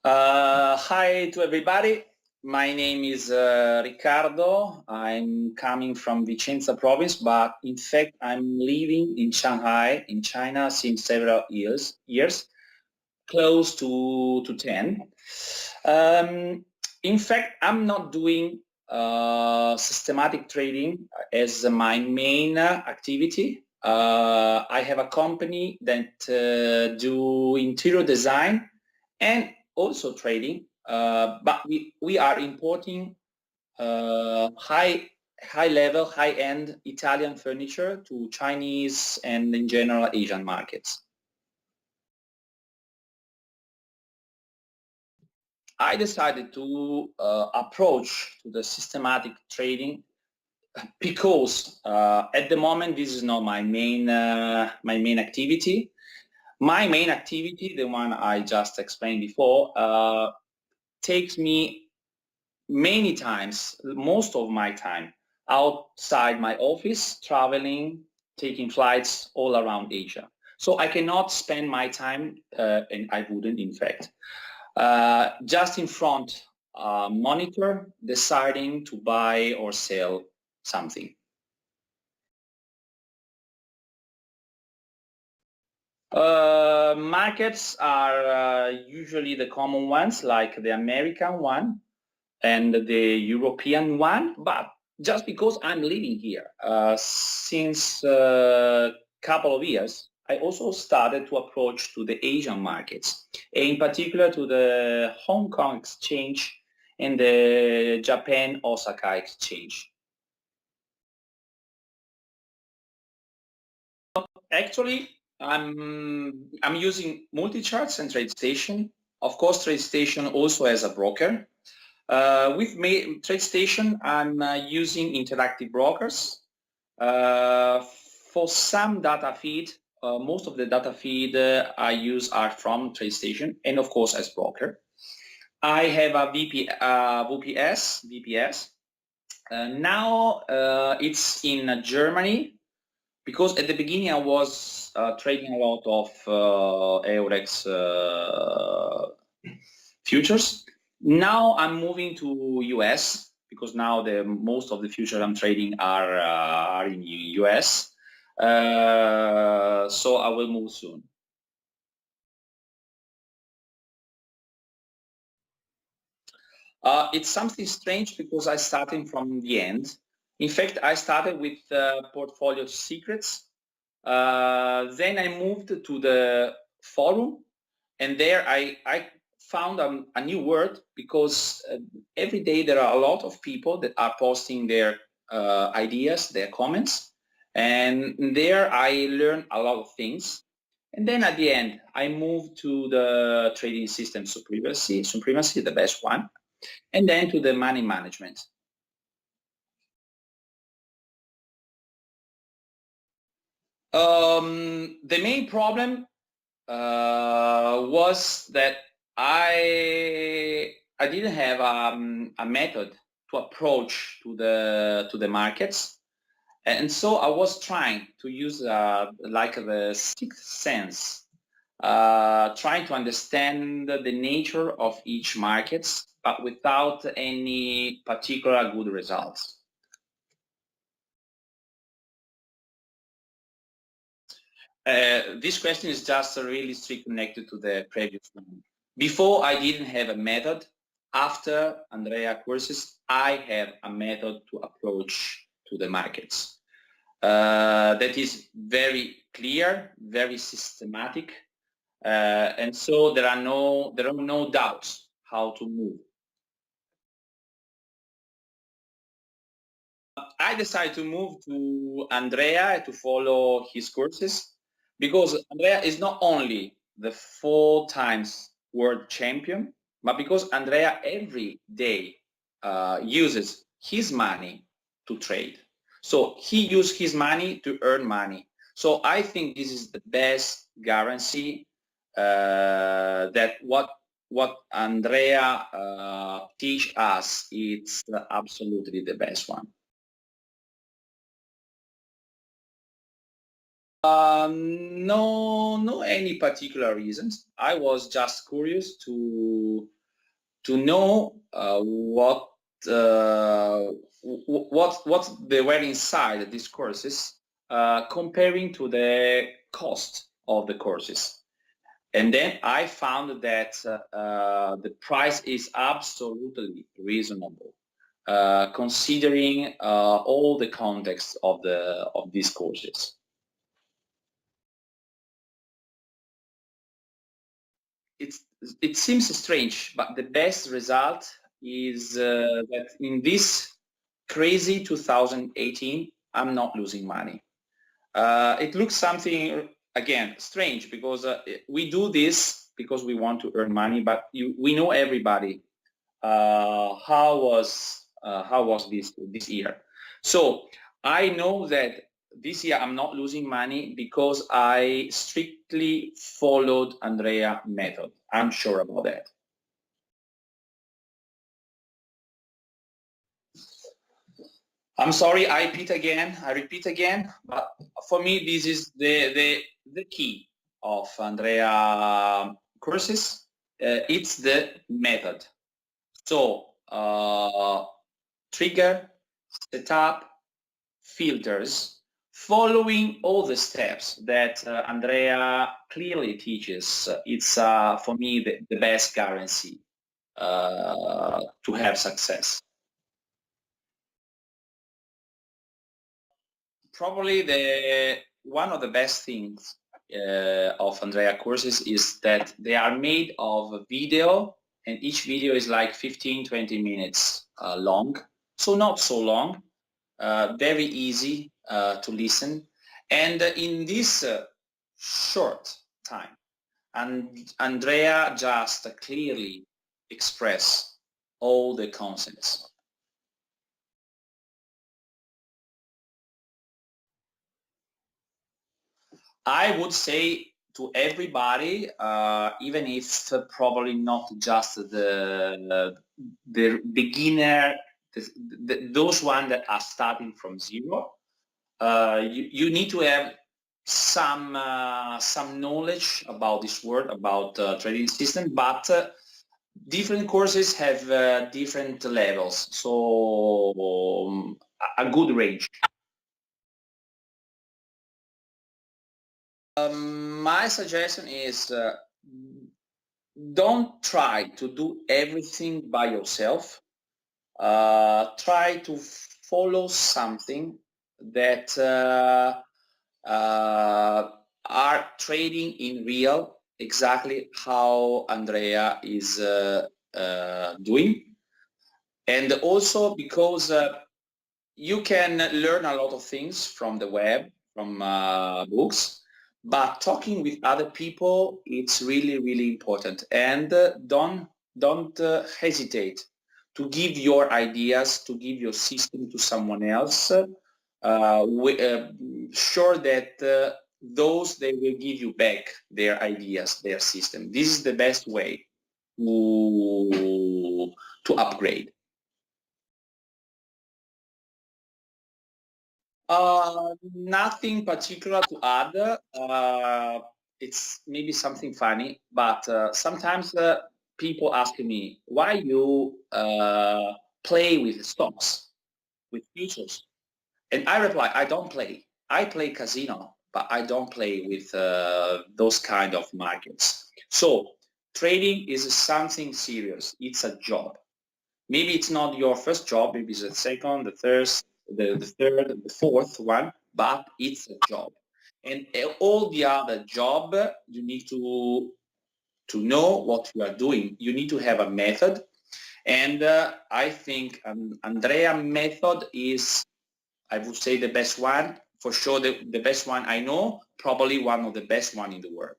Hi to everybody. My name is Riccardo. I'm coming from Vicenza province, but in fact I'm living in Shanghai in China since several years, close to 10. In fact, I'm not doing systematic trading as my main activity. I have a company that do interior design and also trading, but we are importing high level, high end Italian furniture to Chinese and in general Asian markets. I decided to approach to the systematic trading because at the moment this is not my main activity. My main activity, the one I just explained before, takes me many times, most of my time, outside my office, traveling, taking flights all around Asia. So I cannot spend my time, and I wouldn't in fact, just in front monitor deciding to buy or sell something. Markets are usually the common ones, like the American one and the European one, but just because I'm living here since a couple of years, I also started to approach to the Asian markets, in particular to the Hong Kong exchange and the Japan Osaka exchange. Actually, I'm using multi-charts and TradeStation. Of course, TradeStation also has a broker. With TradeStation, I'm using interactive brokers. For some data feed, most of the data feed I use are from TradeStation and of course as broker. I have a VPS. Now it's in Germany because at the beginning I was trading a lot of Eurex futures. Now I'm moving to US because now most of the futures I'm trading are in US. So I will move soon. It's something strange because I started from the end. In fact, I started with portfolio secrets. Then I moved to the forum, and there I found a new word because every day there are a lot of people that are posting their ideas, their comments, and there I learned a lot of things. And then at the end, I moved to the trading system supremacy, the best one, and then to the money management. The main problem was that I didn't have a method to approach to the markets, and so I was trying to use like the sixth sense, trying to understand the nature of each markets, but without any particular good results. This question is just really strictly connected to the previous one. Before I didn't have a method. After Andrea courses, I have a method to approach to the markets. That is very clear, very systematic, and so there are no doubts how to move. I decided to move to Andrea to follow his courses because Andrea is not only the 4 times world champion, but because Andrea every day uses his money to trade. So he uses his money to earn money. So I think this is the best guarantee that what Andrea teach us, it's absolutely the best one. No any particular reasons. I was just curious to know what they were inside these courses, comparing to the cost of the courses. And then I found that the price is absolutely reasonable, considering all the context of these courses. It seems strange, but the best result is that in this crazy 2018, I'm not losing money. It looks something, again, strange, because we do this because we want to earn money, but we know everybody how was this year. So I know that this year I'm not losing money because I strictly followed Andrea method. I'm sure about that. I'm sorry, I repeat again, but for me this is the key of Andrea courses. It's the method. So trigger, setup, filters, following all the steps that Andrea clearly teaches. It's for me the best guarantee to have success. Probably one of the best things of Andrea courses is that they are made of video, and each video is like 15-20 minutes long, so not so long, very easy to listen, and in this short time, and Andrea just clearly express all the concepts. I would say to everybody, even if probably not just the beginner, those ones that are starting from zero, you need to have some knowledge about this world, about trading system, but different courses have different levels, so a good range. My suggestion is don't try to do everything by yourself. Try to follow something that are trading in real, exactly how Andrea is doing. And also because you can learn a lot of things from the web, from books, but talking with other people, it's really, really important. And don't hesitate to give your ideas, to give your system to someone else. Sure that those, they will give you back their ideas, their system. This is the best way to upgrade. Nothing particular to add. It's maybe something funny, but sometimes people ask me why you play with stocks, with futures, and I reply, I don't play. I play casino, but I don't play with those kind of markets. So trading is something serious. It's a job. Maybe it's not your first job, maybe it's the second, the third, the fourth one, but it's a job. And all the other job, you need to know what you are doing. You need to have a method. And I think Andrea method is, I would say, the best one. For sure, the best one I know, probably one of the best one in the world.